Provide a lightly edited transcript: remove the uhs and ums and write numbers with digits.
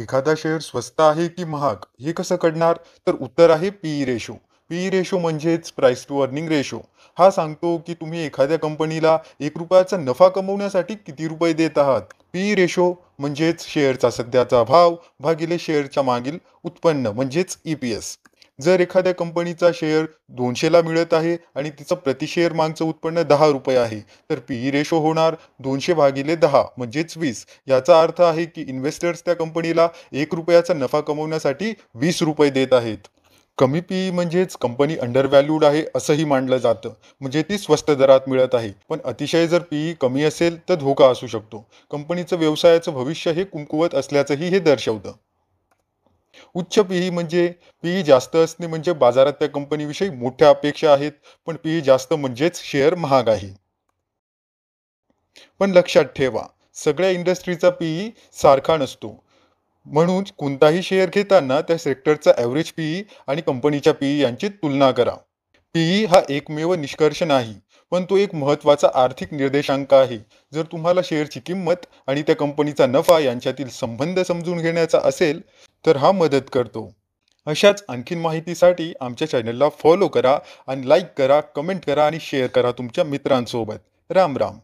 एखादा शेअर स्वस्त आहे की महाग हे कसं कळणार? तर उत्तर आहे पीई रेशो. पीई रेशो म्हणजेच प्राइस टू अर्निंग रेशो. हा सांगतो की तुम्ही एखाद्या कंपनीला ₹1 नफा कमवण्यासाठी किती रुपये देत आहात. पीई रेशो म्हणजेच शेअरचा सध्याचा भाव भागिले शेअरच्या मागील उत्पन्न म्हणजेच ईपीएस. जर एखाद्या कंपनीचा शेअर 200ला मिळत आहे आणि तिचं प्रति शेअर मागचं उत्पन्न ₹10 आहे, तर पीई रेशो होणार 200 भागिले 10 म्हणजेच 20. याचा अर्थ आहे की इन्व्हेस्टर्स त्या कंपनीला ₹1 नफा कमवण्यासाठी ₹20 देत आहेत. कमी पीई म्हणजेच कंपनी अंडर व्हॅल्यूड आहे असंही मानलं जातं. म्हणजे ती स्वस्त दरात मिळत आहे. पण अतिशय जर पीई कमी असेल तर धोका असू शकतो. कंपनीचं व्यवसायाचं भविष्य हे कमकुवत असल्याचंही हे दर्शवतं. उच्च पीई म्हणजे पीई जास्त असणे म्हणजे बाजारात त्या कंपनीविषयी मोठ्या अपेक्षा आहेत, पण पीई जास्त म्हणजेच शेअर महाग आहे. पण लक्षात ठेवा, सगळ्या इंडस्ट्रीचा पीई सारखा नसतो. म्हणून कोणताही शेअर घेताना त्या सेक्टरचा ॲव्हरेज पीई आणि कंपनीच्या पीई यांची तुलना करा. पीई हा एकमेव निष्कर्ष नाही, पण तो एक महत्त्वाचा आर्थिक निर्देशांक आहे. जर तुम्हाला शेअरची किंमत आणि त्या कंपनीचा नफा यांच्यातील संबंध समजून घेण्याचा असेल, तर हा मदत करतो. अशाच आणखीन माहितीसाठी आमच्या चॅनलला फॉलो करा आणि लाईक करा, कमेंट करा आणि शेअर करा तुमच्या मित्रांसोबत. राम राम.